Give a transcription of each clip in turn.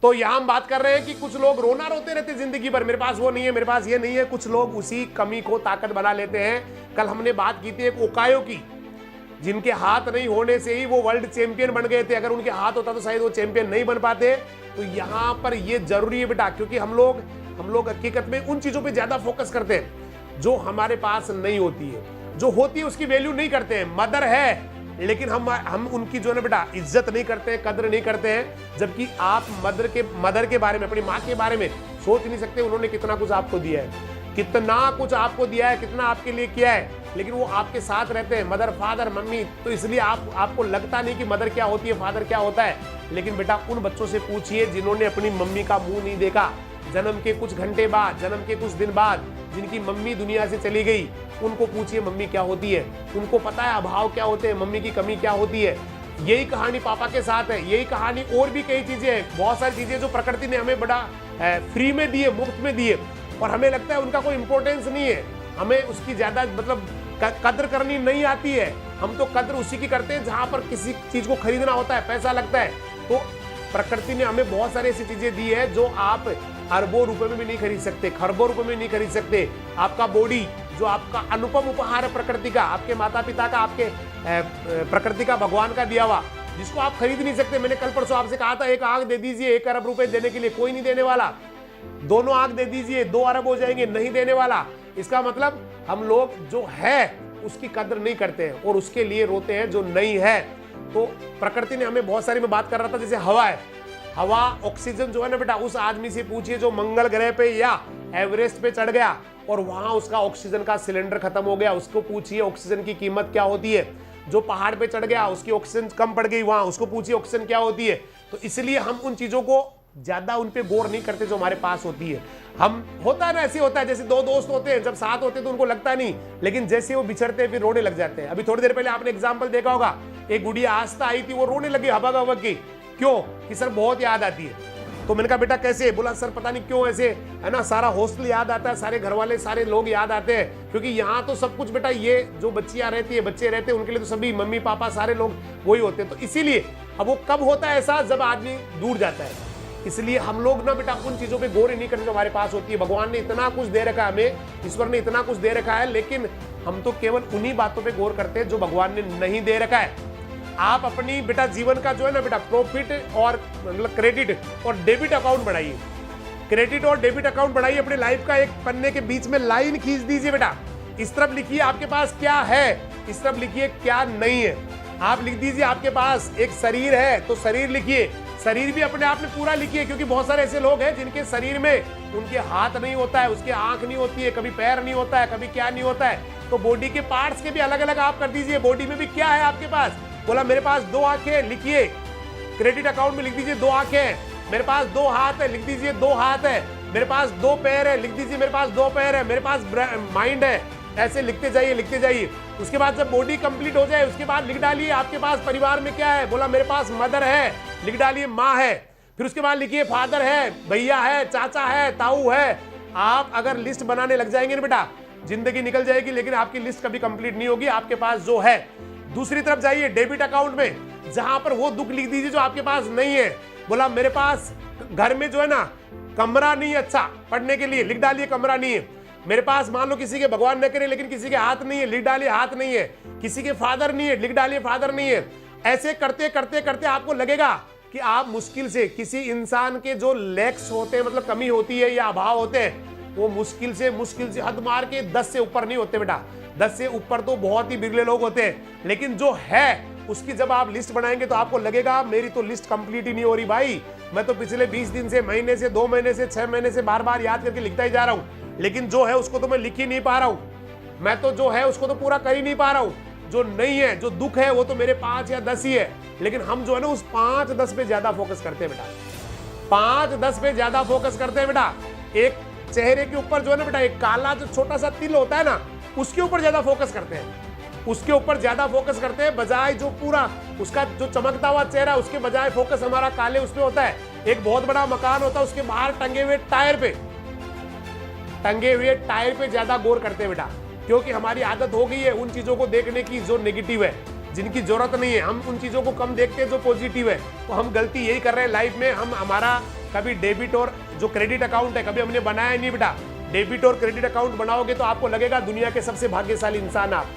तो यहां हम बात कर रहे हैं कि कुछ लोग रोना रोते रहते जिंदगी भर, मेरे पास वो नहीं है, मेरे पास ये नहीं है। कुछ लोग उसी कमी को ताकत बना लेते हैं। कल हमने बात की थी एक ओकायो की, जिनके हाथ नहीं होने से ही वो वर्ल्ड चैंपियन बन गए थे। अगर उनके हाथ होता तो शायद वो चैंपियन नहीं बन पाते। तो यहाँ पर ये जरूरी है बेटा, क्योंकि हम लोग हकीकत में उन चीजों पे ज्यादा फोकस करते हैं जो हमारे पास नहीं होती है। जो होती है उसकी वैल्यू नहीं करते हैं। मदर है लेकिन हम उनकी जो है ना बेटा इज्जत नहीं करते हैं, कदर नहीं करते हैं। जबकि आप मदर के बारे में, अपनी माँ के बारे में सोच नहीं सकते उन्होंने कितना कुछ आपको दिया है, कितना कुछ आपको दिया है, कितना आपके लिए किया है। लेकिन वो आपके साथ रहते हैं, मदर, फादर, मम्मी। तो इसलिए आपको लगता नहीं कि मदर क्या होती है, फादर क्या होता है। लेकिन बेटा उन बच्चों से पूछिए जिन्होंने अपनी मम्मी का मुंह नहीं देखा, जन्म के कुछ घंटे बाद, जन्म के कुछ दिन बाद जिनकी मम्मी दुनिया से चली गई, उनको पूछिए मम्मी क्या होती है। उनको पता है अभाव क्या होते हैं, मम्मी की कमी क्या होती है। यही कहानी पापा के साथ है, यही कहानी और भी कई चीजें हैं। बहुत सारी चीजें जो प्रकृति ने हमें बड़ा फ्री में दी है, मुफ्त में दी है, और हमें लगता है उनका कोई इंपॉर्टेंस नहीं है, हमें उसकी ज्यादा मतलब कद्र करनी नहीं आती है। हम तो कद्र उसी की करते हैं जहां पर किसी चीज को खरीदना होता है, पैसा लगता है। तो प्रकृति ने हमें बहुत सारी ऐसी चीजें दी है जो आप अरबों रुपए में भी नहीं खरीद सकते, खरबों रुपए में नहीं खरीद सकते। आपका बॉडी जो आपका अनुपम उपहार है प्रकृति का, आपके माता पिता का, आपके प्रकृति का, भगवान का दिया हुआ, जिसको आप खरीद नहीं सकते। मैंने कल परसों आपसे कहा था एक आंख दे दीजिए 1 अरब रुपए देने के लिए, कोई नहीं देने वाला। दोनों आंख दे दीजिए 2 अरब हो जाएंगे, नहीं देने वाला। इसका मतलब हम लोग जो है उसकी कदर नहीं करते हैं और उसके लिए रोते हैं जो नहीं है। तो प्रकृति ने हमें बहुत सारी, मैं बात कर रहा था जैसे हवा है, हवा ऑक्सीजन जो है ना बेटा, उस आदमी से पूछिए जो मंगल ग्रह पे या एवरेस्ट पे चढ़ गया और वहां उसका ऑक्सीजन का सिलेंडर खत्म हो गया, उसको पूछिए ऑक्सीजन की कीमत क्या होती है। जो पहाड़ पे चढ़ गया उसकी ऑक्सीजन कम पड़ गई वहां, उसको पूछिए ऑक्सीजन क्या होती है। तो इसलिए हम उन चीजों को ज्यादा उन पे गौर नहीं करते जो हमारे पास होती है। हम होता है ना, ऐसे होता है जैसे 2 दोस्त होते हैं, जब साथ होते हैं तो उनको लगता नहीं, लेकिन जैसे वो बिछड़ते हैं फिर रोने लग जाते हैं। अभी थोड़ी देर पहले आपने एग्जांपल देखा होगा, एक गुड़िया आस्था आई थी, वो रोने लगी हबक हबक की। क्यों? कि सर बहुत याद आती है। तो मैंने कहा बेटा कैसे? बोला सर पता नहीं क्यों ऐसे है ना, सारा हॉस्टल याद आता है, सारे घर वाले, सारे लोग याद आते हैं, क्योंकि यहाँ तो सब कुछ बेटा, ये जो बच्चियां रहती है, बच्चे रहते हैं, उनके लिए तो सभी मम्मी पापा सारे लोग वही होते हैं। तो इसीलिए अब वो कब होता है ऐसा, जब आदमी दूर जाता है। इसलिए हम लोग ना बेटा उन चीजों पे गौर ही नहीं करते जो हमारे पास होती है। भगवान ने इतना कुछ दे रखा है हमें, ईश्वर ने इतना कुछ दे रखा है, लेकिन हम तो केवल उन्हीं बातों पे गौर करते हैं जो भगवान ने नहीं दे रखा है। आप अपनी बेटा जीवन का जो है ना बेटा प्रॉफिट और मतलब क्रेडिट और डेबिट अकाउंट बढ़ाइए, क्रेडिट और डेबिट अकाउंट बढ़ाइए। अपने लाइफ का एक पन्ने के बीच में लाइन खींच दीजिए बेटा, इस तरफ लिखिए आपके पास क्या है, इस तरफ लिखिए क्या नहीं है। आप लिख दीजिए आपके पास एक शरीर है तो शरीर लिखिए, शरीर भी अपने आप में पूरा लिखिए, क्योंकि बहुत सारे ऐसे लोग हैं जिनके शरीर में उनके हाथ नहीं होता है, उसके आंख नहीं होती है, कभी पैर नहीं होता है, कभी क्या नहीं होता है। तो बॉडी के पार्ट्स के भी अलग अलग आप कर दीजिए, बॉडी में भी क्या है आपके पास। बोला मेरे पास 2 आंखें, लिखिए क्रेडिट अकाउंट में लिख दीजिए 2 आंखें। मेरे पास 2 हाथ है, लिख दीजिए 2 हाथ है। मेरे पास 2 पैर है, लिख दीजिए मेरे पास 2 पैर है। मेरे पास माइंड है, ऐसे लिखते जाइए लिखते जाइए। उसके बाद जब बॉडी कंप्लीट हो जाए उसके बाद लिख डालिए आपके पास परिवार में क्या है। बोला मेरे पास मदर है, लिख डालिए माँ है। फिर उसके बाद लिखिए फादर है, भैया है, चाचा है, ताऊ है। आप अगर लिस्ट बनाने लग जाएंगे ना बेटा, जिंदगी निकल जाएगी, लेकिन आपकी लिस्ट कभी कंप्लीट नहीं होगी आपके पास जो है। दूसरी तरफ जाइए डेबिट अकाउंट में, जहां पर वो दुख लिख दीजिए जो आपके पास नहीं है। बोला मेरे पास घर में जो है ना कमरा नहीं है अच्छा पढ़ने के लिए, लिख डालिए कमरा नहीं है। मेरे पास मान लो किसी के, भगवान न करे लेकिन किसी के हाथ नहीं है, लिख डालिए हाथ नहीं है। किसी के फादर नहीं है, लिख डालिए फादर नहीं है। ऐसे करते करते करते आपको लगेगा कि आप मुश्किल से किसी इंसान के जो लैक्स होते हैं, मतलब कमी होती है या अभाव होते हैं, वो मुश्किल से हद मार के 10 से ऊपर नहीं होते बेटा। 10 से ऊपर तो बहुत ही बिरले लोग होते हैं, लेकिन जो है उसकी जब आप लिस्ट बनाएंगे तो आपको लगेगा मेरी तो लिस्ट कंप्लीट ही नहीं हो रही भाई। मैं तो पिछले 20 दिन से, महीने से, 2 महीने से, 6 महीने से बार बार याद करके लिखता ही जा रहा हूं, लेकिन जो है उसको तो मैं लिख ही नहीं पा रहा हूं। मैं तो जो है उसको तो पूरा कर ही नहीं पा रहा हूं। जो नहीं है, जो दुख है, वो तो मेरे 5 या 10 ही है, लेकिन हम जो है ना उस 5-10 पे ज्यादा फोकस करते हैं बेटा। 5-10 पे ज्यादा फोकस करते हैं बेटा। एक चेहरे के ऊपर जो है ना बेटा एक काला जो छोटा सा तिल होता है ना, उसके ऊपर ज्यादा फोकस करते हैं, उसके ऊपर ज्यादा फोकस करते हैं, बजाय जो पूरा उसका जो चमकता हुआ चेहरा, उसके बजाय फोकस हमारा काले उसपे होता है। एक बहुत बड़ा मकान होता है, उसके बाहर टंगे हुए टायर पे ज्यादा गौर करते हैं बेटा, क्योंकि हमारी आदत हो गई है उन चीजों को देखने की जो नेगेटिव है, जिनकी जरूरत नहीं है। हम उन चीजों को कम देखते हैं जो पॉजिटिव है। तो हम गलती यही कर रहे हैं लाइफ में, हम हमारा कभी डेबिट और जो क्रेडिट अकाउंट है कभी हमने बनाया नहीं बेटा। डेबिट और क्रेडिट अकाउंट बनाओगे तो आपको लगेगा दुनिया के सबसे भाग्यशाली इंसान आप।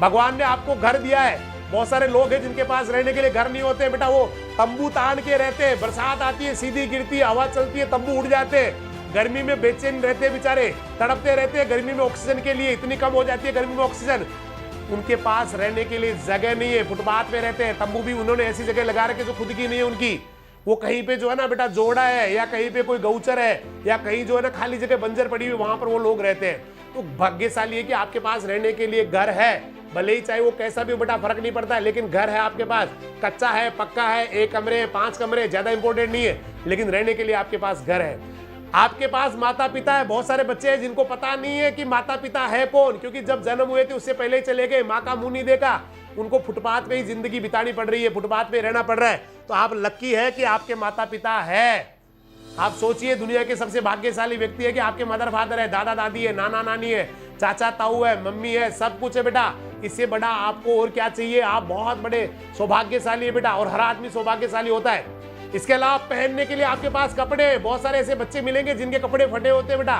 भगवान ने आपको घर दिया है। बहुत सारे लोग हैं जिनके पास रहने के लिए घर नहीं होते बेटा, वो तंबू तान के रहते हैं। बरसात आती है सीधी गिरती है, हवा चलती है, तंबू उड़ जाते हैं। गर्मी में बेचैन रहते हैं बेचारे, तड़पते रहते हैं गर्मी में ऑक्सीजन के लिए, इतनी कम हो जाती है गर्मी में ऑक्सीजन। उनके पास रहने के लिए जगह नहीं है, फुटपाथ पे रहते हैं। तंबू भी उन्होंने ऐसी जगह लगा रखे जो खुद की नहीं है उनकी। वो कहीं पे जो है ना बेटा जोड़ा है, या कहीं पे कोई गौचर है, या कहीं जो है ना खाली जगह बंजर पड़ी हुई, वहां पर वो लोग रहते हैं। तो भाग्यशाली है कि आपके पास रहने के लिए घर है। भले ही चाहे वो कैसा भी बेटा फर्क नहीं पड़ता है, लेकिन घर है आपके पास। कच्चा है, पक्का है, 1 कमरे 5 कमरे, ज्यादा इंपॉर्टेंट नहीं है, लेकिन रहने के लिए आपके पास घर है। आपके पास माता पिता है। बहुत सारे बच्चे हैं जिनको पता नहीं है कि माता पिता है कौन, क्योंकि जब जन्म हुए थे उससे पहले ही चले गए, माँ का मुंह नहीं देखा। उनको फुटपाथ पे ही जिंदगी बितानी पड़ रही है, फुटपाथ पे रहना पड़ रहा है। तो आप लकी है कि आपके माता पिता है। आप सोचिए दुनिया के सबसे भाग्यशाली व्यक्ति है कि आपके मदर फादर है, दादा दादी है, नाना नानी है, चाचा ताऊ है, मम्मी है, सब कुछ है बेटा। इससे बड़ा आपको और क्या चाहिए? आप बहुत बड़े सौभाग्यशाली है बेटा, और हर आदमी सौभाग्यशाली होता है। इसके अलावा पहनने के लिए आपके पास कपड़े। बहुत सारे ऐसे बच्चे मिलेंगे जिनके कपड़े फटे होते हैं बेटा।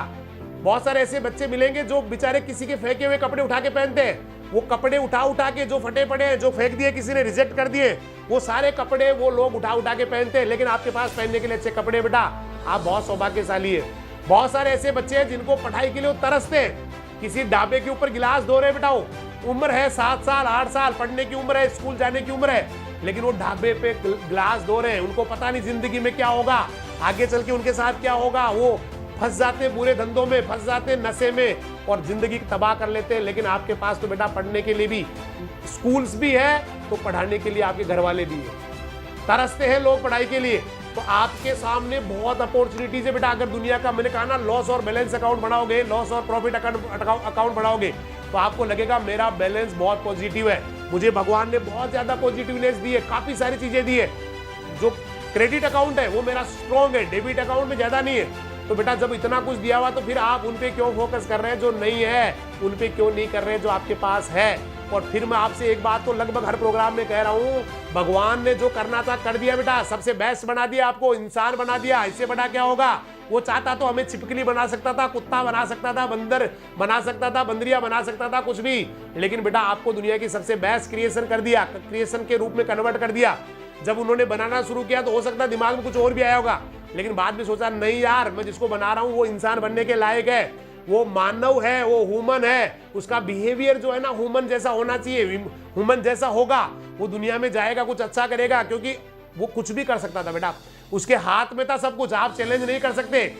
बहुत सारे ऐसे बच्चे मिलेंगे जो बेचारे किसी के फेंके हुए कपड़े उठा के पहनते हैं। वो कपड़े उठा के जो फटे पड़े हैं, जो फेंक दिए, किसी ने रिजेक्ट कर दिए, वो सारे कपड़े वो लोग उठा के पहनते हैं। लेकिन आपके पास पहनने के लिए अच्छे कपड़े बेटा, आप बहुत सौभाग्यशाली है। बहुत सारे ऐसे बच्चे हैं जिनको पढ़ाई के लिए तरसते हैं। किसी ढाबे के ऊपर गिलास धो रहे बेटा, उम्र है 7 साल 8 साल, पढ़ने की उम्र है, स्कूल जाने की उम्र है, लेकिन वो ढाबे पे गिलास धो रहे हैं। उनको पता नहीं जिंदगी में क्या होगा, आगे चल के उनके साथ क्या होगा। वो फंस जाते बुरे धंधों में, फंस जाते नशे में, और जिंदगी तबाह कर लेते हैं। लेकिन आपके पास तो बेटा पढ़ने के लिए भी स्कूल्स भी है, तो पढ़ाने के लिए आपके घर वाले भी है। तरसते हैं लोग पढ़ाई के लिए। तो आपके सामने बहुत अपॉर्चुनिटीज है बेटा। अगर दुनिया का, मैंने कहा ना, लॉस और बैलेंस अकाउंट बनाओगे, लॉस और प्रॉफिट अकाउंट बनाओगे, तो आपको लगेगा मेरा बैलेंस बहुत पॉजिटिव है, मुझे भगवान ने बहुत ज्यादा पॉजिटिवनेस दी है, काफी सारी चीजें दी है। जो क्रेडिट अकाउंट है वो मेरा स्ट्रॉन्ग है, डेबिट अकाउंट में ज्यादा नहीं है। तो बेटा जब इतना कुछ दिया हुआ, तो फिर आप उन पे क्यों फोकस कर रहे हैं जो नहीं है, उन पे क्यों नहीं कर रहे हैं जो आपके पास है। और फिर मैं आपसे एक बात तो लगभग हर प्रोग्राम में कह रहा हूं, भगवान ने जो करना था कर दिया बेटा, सबसे बेस्ट बना दिया, आपको इंसान बना दिया। इससे बड़ा क्या होगा? वो चाहता तो हमें छिपकली बना सकता था, कुत्ता बना सकता था, बंदर बना सकता था, बंदरिया बना सकता था, कुछ भी, लेकिन बेटा आपको दुनिया की सबसे बेस्ट क्रिएशन कर दिया, क्रिएशन के रूप में कन्वर्ट कर दिया। जब उन्होंने बनाना शुरू किया तो हो सकता है दिमाग में कुछ और भी आया होगा, लेकिन बाद में सोचा नहीं यार, मैं जिसको बना रहा हूं वो इंसान बनने के लायक है, वो मानव है, वो ह्यूमन है, उसका बिहेवियर जो है ना ह्यूमन जैसा होना चाहिए, ह्यूमन जैसा होगा, वो दुनिया में जाएगा, कुछ अच्छा करेगा। क्योंकि वो कुछ भी कर सकता था बेटा, उसके हाथ में था सब कुछ। आप चैलेंज नहीं कर सकते,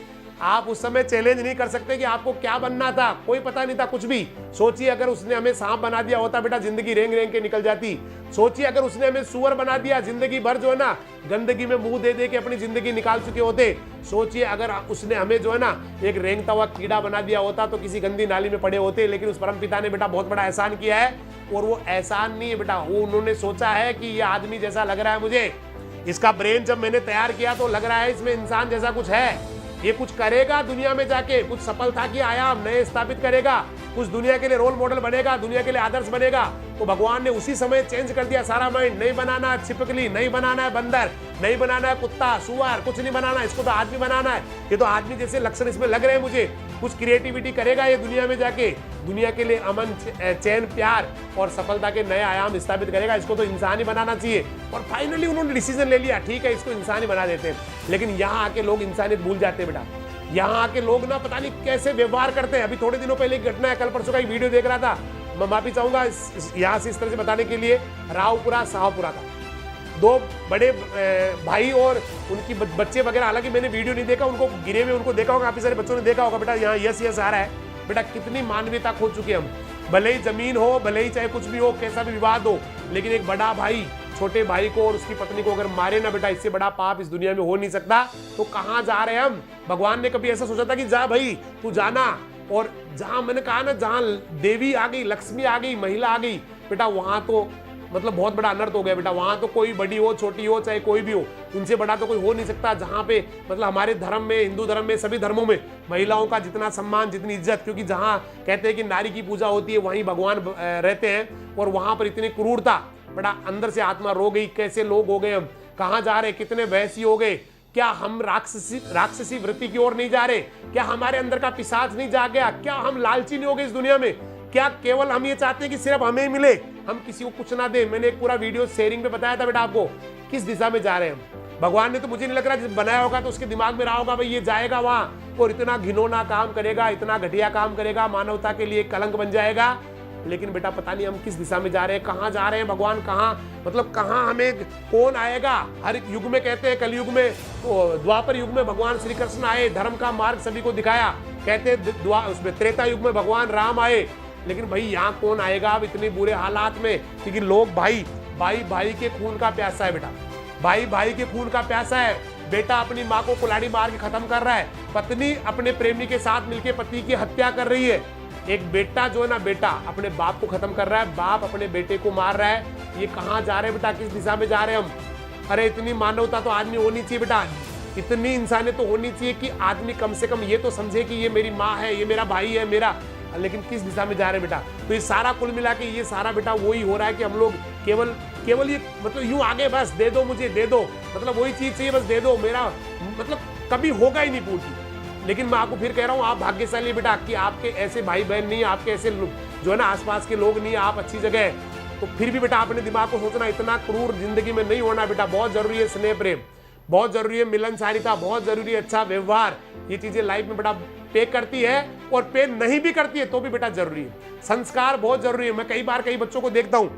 आप उस समय चैलेंज नहीं कर सकते कि आपको क्या बनना था, कोई पता नहीं था कुछ भी। सोचिए अगर उसने हमें सांप बना दिया होता बेटा, जिंदगी रेंग रेंग के निकल जाती। सोचिए अगर उसने हमें सुअर बना दिया, जिंदगी भर जो है ना गंदगी में मुंह दे दे के अपनी जिंदगी निकाल चुके होते। सोचिए अगर उसने हमें जो है ना एक रेंगता हुआ कीड़ा बना दिया होता, तो किसी गंदी नाली में पड़े होते। लेकिन उस परम पिता ने बेटा बहुत बड़ा एहसान किया है, और वो एहसान नहीं है बेटा, वो उन्होंने सोचा है कि ये आदमी जैसा लग रहा है मुझे, इसका ब्रेन जब मैंने तैयार किया तो लग रहा है इसमें इंसान जैसा कुछ है, ये कुछ करेगा दुनिया में जाके, कुछ सफलता की आयाम नए स्थापित करेगा, कुछ दुनिया के लिए रोल मॉडल बनेगा, दुनिया के लिए आदर्श बनेगा। तो भगवान ने उसी समय चेंज कर दिया सारा माइंड। नहीं बनाना है छिपकली, नहीं बनाना है बंदर, नहीं बनाना है कुत्ता सुअर, कुछ नहीं बनाना, इसको तो आदमी बनाना है। ये तो आदमी जैसे लक्षण इसमें लग रहे हैं मुझे, कुछ क्रिएटिविटी करेगा ये दुनिया में जाके, दुनिया के लिए अमन चैन प्यार और सफलता के नए आयाम स्थापित करेगा, इसको तो इंसान ही बनाना चाहिए। और फाइनली उन्होंने डिसीजन ले लिया, ठीक है इसको इंसान ही बना देते हैं। लेकिन यहाँ आके लोग इंसानियत भूल जाते हैं बेटा, यहाँ आके लोग ना पता नहीं कैसे व्यवहार करते हैं। अभी थोड़े दिनों पहले एक घटना है, कल परसों का एक वीडियो देख रहा था, मैं माफी चाहूंगा यहाँ से इस तरह से बताने के लिए, रावपुरा शाहपुरा का दो बड़े भाई और उनकी बच्चे वगैरह, हालांकि मैंने वीडियो नहीं देखा, उनको गिरे हुए उनको देखा होगा, काफी सारे बच्चों ने देखा होगा बेटा, यहाँ यस यस आ रहा है बेटा। कितनी मानवीयता खो चुके हम, भले ही जमीन हो, भले ही चाहे कुछ भी हो, कैसा भी विवाद हो, लेकिन एक बड़ा भाई छोटे भाई को और उसकी पत्नी को अगर मारे ना बेटा, इससे बड़ा पाप इस दुनिया में हो नहीं सकता। तो कहाँ जा रहे हैं हम? भगवान ने कभी ऐसा सोचा था कि जा भाई तू जाना, और जहां मैंने कहा ना जहां देवी आ गई, लक्ष्मी आ गई, महिला आ गई बेटा, वहां तो मतलब बहुत बड़ा अनर्थ हो गया बेटा। वहां तो कोई बड़ी हो छोटी हो चाहे कोई भी हो, उनसे बड़ा तो कोई हो नहीं सकता। जहां पे मतलब हमारे धर्म में, हिंदू धर्म में, सभी धर्मों में महिलाओं का जितना सम्मान, जितनी इज्जत, क्योंकि जहां कहते हैं कि नारी की पूजा होती है वहीं भगवान रहते हैं, और वहां पर इतनी क्रूरता, बड़ा अंदर से आत्मा रो गई, कैसे लोग हो गए हम, कहाँ जा रहे, कितने वैसी हो गए, क्या हम राक्षसी वृत्ति की ओर नहीं जा रहे? क्या हमारे अंदर का पिशाच नहीं जाग गया? क्या हम लालची नहीं हो गए इस दुनिया में? क्या केवल हम ये चाहते हैं कि सिर्फ हमें ही मिले, हम किसी को कुछ ना दे? मैंने एक पूरा वीडियो शेयरिंग पे बताया था बेटा आपको किस दिशा में जा रहे हैं हम। भगवान ने तो मुझे नहीं लग रहा जब बनाया होगा तो उसके दिमाग में रहा होगा भाई ये जाएगा वहां और इतना घिनौना काम करेगा, इतना घटिया काम करेगा, मानवता के लिए कलंक बन जाएगा। लेकिन बेटा पता नहीं हम किस दिशा में जा रहे हैं, कहाँ जा रहे हैं, भगवान कहाँ, मतलब कहाँ हमें कौन आएगा। हर युग में कहते हैं, कलयुग में, द्वापर युग में भगवान श्री कृष्ण आए, धर्म का मार्ग सभी को दिखाया। कहते हैं उसमें त्रेता युग में भगवान राम आए। लेकिन भाई यहाँ कौन आएगा अब इतने बुरे हालात में? क्योंकि लोग भाई भाई के खून का प्यासा है बेटा, भाई के खून का प्यासा है। बेटा अपनी माँ को कुल्हाड़ी मार के खत्म कर रहा है, पत्नी अपने प्रेमी के साथ मिलकर पति की हत्या कर रही है। एक बेटा जो है ना, बेटा अपने बाप को खत्म कर रहा है, बाप अपने बेटे को मार रहा है। ये कहाँ जा रहे हैं बेटा, किस दिशा में जा रहे हैं हम? अरे इतनी मानवता तो आदमी होनी चाहिए बेटा, इतनी इंसानियत तो होनी चाहिए कि आदमी कम से कम ये तो समझे कि ये मेरी माँ है, ये मेरा भाई है मेरा। लेकिन किस दिशा में जा रहे हैं बेटा? तो ये सारा कुल मिला के ये सारा बेटा वही हो रहा है कि हम लोग केवल ये मतलब यूं आगे बस दे दो, मुझे दे दो, मतलब वही चीज चाहिए, बस दे दो, मेरा मतलब कभी होगा ही नहीं पूर्ति। लेकिन मैं आपको फिर कह रहा हूँ, आप भाग्यशाली बेटा कि आपके ऐसे भाई बहन नहीं, आपके ऐसे जो है ना आसपास के लोग नहीं, आप अच्छी जगह है। तो फिर भी बेटा अपने दिमाग को सोचना, इतना क्रूर जिंदगी में नहीं होना बेटा। बहुत जरूरी है स्नेह प्रेम, बहुत जरूरी है मिलनसारिता, बहुत जरूरी है अच्छा व्यवहार। ये चीजें लाइफ में बेटा पे करती है और पे नहीं भी करती है तो भी बेटा जरूरी है। संस्कार बहुत जरूरी है। मैं कई बच्चों को देखता हूँ,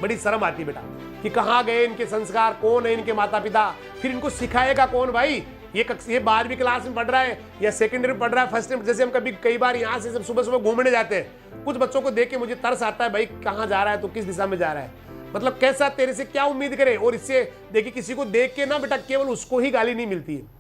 बड़ी शर्म आती है बेटा कि कहाँ गए इनके संस्कार, कौन है इनके माता पिता, फिर इनको सिखाएगा कौन भाई? ये 12वीं क्लास में पढ़ रहा है या सेकेंडरी में पढ़ रहा है, फर्स्ट टाइम। जैसे हम कई बार यहाँ से सब सुबह घूमने जाते हैं, कुछ बच्चों को देख के मुझे तरस आता है, भाई कहाँ जा रहा है तो, किस दिशा में जा रहा है, मतलब कैसा, तेरे से क्या उम्मीद करे। और इससे देखिए किसी को देख के ना बेटा केवल उसको ही गाली नहीं मिलती है,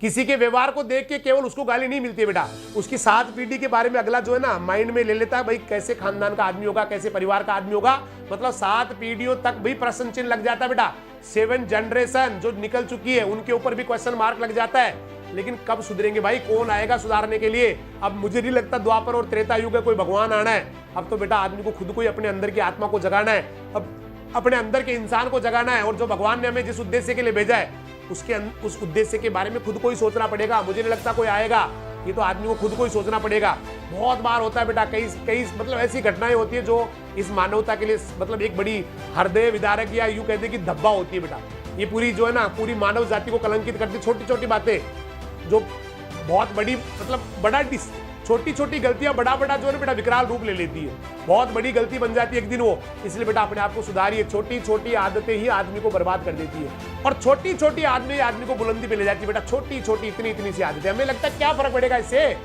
किसी के व्यवहार को देख के केवल उसको गाली नहीं मिलती है बेटा, उसकी 7 पीढ़ी के बारे में अगला जो है ना माइंड में ले लेता है, भाई कैसे खानदान का आदमी होगा, कैसे परिवार का आदमी होगा। मतलब 7 पीढ़ियों तक भी प्रश्न चिन्ह लग जाता है बेटा। 7 जनरेशन जो निकल चुकी है उनके ऊपर भी क्वेश्चन मार्क लग जाता है। लेकिन कब सुधरेंगे भाई, कौन आएगा सुधारने के लिए? अब मुझे नहीं लगता द्वापर और त्रेता युग है कोई भगवान आना है। अब तो बेटा आदमी को खुद को ही अपने अंदर की आत्मा को जगाना है, अब अपने अंदर के इंसान को जगाना है। और जो भगवान ने हमें जिस उद्देश्य के लिए भेजा है उस उद्देश्य के बारे में खुद को ही सोचना पड़ेगा। मुझे नहीं लगता कोई आएगा, ये तो आदमी को खुद को ही सोचना पड़ेगा। बहुत बार होता है बेटा, कई मतलब ऐसी घटनाएं होती है जो इस मानवता के लिए मतलब एक बड़ी हृदय विदारक या यूं कहते हैं कि धब्बा होती है बेटा। ये पूरी जो है ना पूरी मानव जाति को कलंकित करती है। छोटी छोटी बातें जो बहुत बड़ी मतलब बड़ा छोटी छोटी गलतियां बड़ा जो है ना बेटा विकराल रूप ले लेती है, बहुत बड़ी गलती बन जाती है एक दिन वो। इसलिए बेटा अपने आप को सुधारिए। छोटी छोटी आदतें ही आदमी को बर्बाद कर देती है और छोटी छोटी आदमी को बुलंदी पे ले जाती है बेटा। छोटी छोटी इतनी सी आदतें, हमें लगता है क्या फर्क पड़ेगा इससे,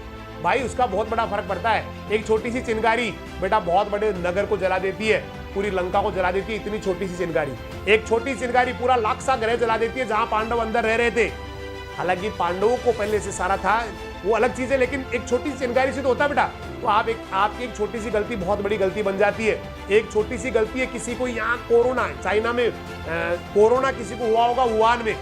भाई उसका बहुत बड़ा फर्क पड़ता है। एक छोटी सी चिंगारी बेटा बहुत बड़े नगर को जला देती है, पूरी लंका को जला देती है। इतनी छोटी सी चिंगारी, एक छोटी चिंगारी पूरा लाक्सा ग्रह जला देती है जहां पांडव अंदर रह रहे थे। हालांकि पांडवों को पहले से सारा था, वो अलग चीज है, लेकिन एक छोटी सी चिंगारी से तो होता है बेटा। तो आपकी एक छोटी सी गलती बहुत बड़ी गलती बन जाती है। एक छोटी सी गलती है, किसी को यहाँ कोरोना, चाइना में कोरोना किसी को हुआ होगा, वुहान में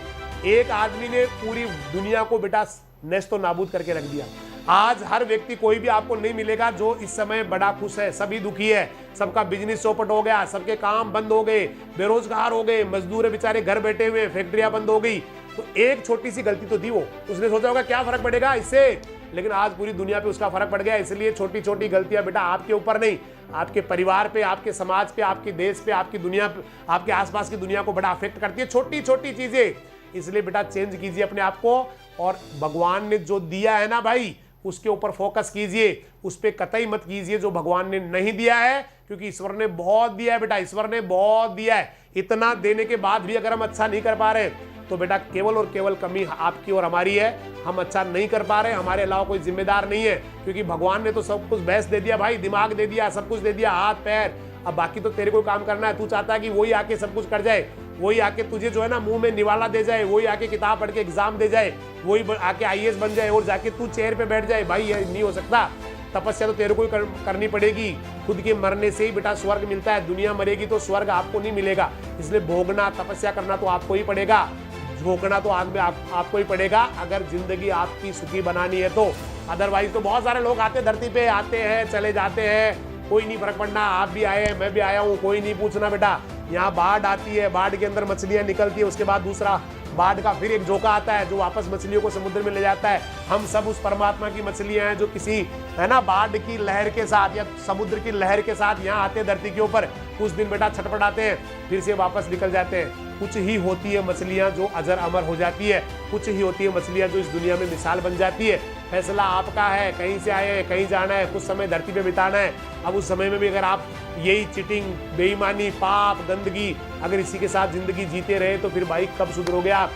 एक आदमी ने पूरी दुनिया को बेटा नेस्तो नाबूद करके रख दिया। आज हर व्यक्ति, कोई भी आपको नहीं मिलेगा जो इस समय बड़ा खुश है, सभी दुखी है, सबका बिजनेस चौपट हो गया, सबके काम बंद हो गए, बेरोजगार हो गए, मजदूर बेचारे घर बैठे हुए, फैक्ट्रियां बंद हो गई। तो एक छोटी सी गलती तो दी वो, उसने सोचा होगा क्या फर्क पड़ेगा इससे, लेकिन आज पूरी दुनिया पे उसका फर्क पड़ गया। इसलिए छोटी छोटी गलतियां बेटा आपके ऊपर नहीं, आपके परिवार पे, आपके समाज पे, आपके देश पे, आपकी दुनिया पे, आपके आसपास की दुनिया को बड़ा अफेक्ट करती है छोटी छोटी चीजें। इसलिए बेटा चेंज कीजिए अपने आप को, और भगवान ने जो दिया है ना भाई उसके ऊपर फोकस कीजिए, उस पर कतई मत कीजिए जो भगवान ने नहीं दिया है, क्योंकि ईश्वर ने बहुत दिया है बेटा, ईश्वर ने बहुत दिया है। इतना देने के बाद भी अगर हम अच्छा नहीं कर पा रहे तो बेटा केवल और केवल कमी आपकी और हमारी है। हम अच्छा नहीं कर पा रहे, हमारे अलावा कोई जिम्मेदार नहीं है, क्योंकि भगवान ने तो सब कुछ भैंस दे दिया भाई, दिमाग दे दिया, सब कुछ दे दिया, हाथ पैर। अब बाकी तो तेरे को काम करना है। तू चाहता है कि वही आके सब कुछ कर जाए, वही आके तुझे जो है ना मुंह में निवाला दे जाए, वही आके किताब पढ़ के एग्जाम दे जाए, वही आके IAS बन जाए और जाके तू चेयर पे बैठ जाए। भाई ये नहीं हो सकता। तपस्या तो तेरे को ही करनी पड़ेगी। खुद के मरने से ही बेटा स्वर्ग मिलता है, दुनिया मरेगी तो स्वर्ग आपको नहीं मिलेगा। इसलिए भोगना, तपस्या करना तो आपको ही पड़ेगा, झोंकना तो आग में आपको ही पड़ेगा, अगर जिंदगी आपकी सुखी बनानी है तो। अदरवाइज तो बहुत सारे लोग आते धरती पे, आते हैं चले जाते हैं, कोई नहीं फर्क पड़ना। आप भी आए हैं, मैं भी आया हूँ, कोई नहीं पूछना बेटा। यहाँ बाढ़ आती है, बाढ़ के अंदर मछलियां निकलती है, उसके बाद दूसरा बाढ़ का फिर एक झोंका आता है जो वापस मछलियों को समुद्र में ले जाता है। हम सब उस परमात्मा की मछलियां हैं जो किसी, है ना, बाढ़ की लहर के साथ या समुद्र की लहर के साथ यहाँ आते हैं धरती के ऊपर, कुछ दिन बेटा छटपटाते हैं, फिर से वापस निकल जाते हैं। कुछ ही होती है मछलियां जो अजर अमर हो जाती है, कुछ ही होती है मछलियां जो इस दुनिया में मिसाल बन जाती है। फैसला आपका है, कहीं से आए हैं, कहीं जाना है, कुछ समय धरती पे बिताना है। अब उस समय में भी अगर आप यही चिटिंग, बेईमानी, पाप, गंदगी अगर इसी के साथ जिंदगी जीते रहे तो फिर भाई कब सुधरोगे आप?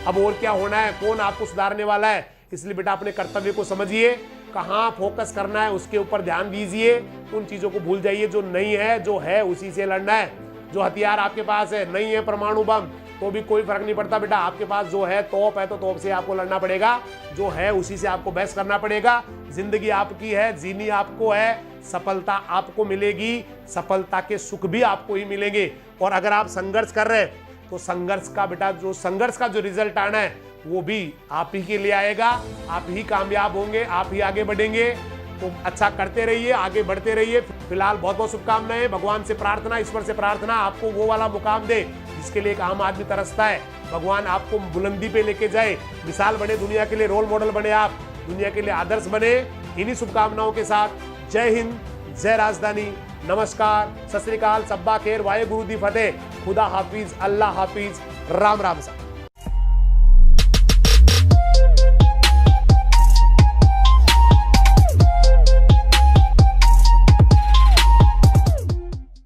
अब और क्या होना है, कौन आपको सुधारने वाला है? इसलिए बेटा अपने कर्तव्य को समझिए, कहाँ फोकस करना है उसके ऊपर ध्यान दीजिए। उन चीजों को भूल जाइए जो नहीं है, जो है उसी से लड़ना है। जो हथियार आपके पास है, नहीं है परमाणु बम तो भी कोई फर्क नहीं पड़ता बेटा, आपके पास जो है तोप है तो तोप से आपको लड़ना पड़ेगा, जो है उसी से आपको बहस करना पड़ेगा। जिंदगी आपकी है, जीनी आपको है, सफलता आपको मिलेगी, सफलता के सुख भी आपको ही मिलेंगे। और अगर आप संघर्ष कर रहे हैं तो संघर्ष का बेटा जो रिजल्ट आना है वो भी आप ही के लिए आएगा, आप ही कामयाब होंगे, आप ही आगे बढ़ेंगे। तो अच्छा करते रहिए, आगे बढ़ते रहिए। फिलहाल बहुत बहुत शुभकामनाएं। भगवान से प्रार्थना, ईश्वर से प्रार्थना आपको वो वाला मुकाम दे जिसके लिए एक आम आदमी तरसता है। भगवान आपको बुलंदी पे लेके जाए, मिसाल बने दुनिया के लिए, रोल मॉडल बने, आप दुनिया के लिए आदर्श बने। इन्हीं शुभकामनाओं के साथ जय हिंद, जय राजधानी, नमस्कार, सत श्री अकाल, सब्बा खैर, वाहे गुरु दी फतेह, खुदा हाफिज, अल्लाह हाफिज, राम राम साहब।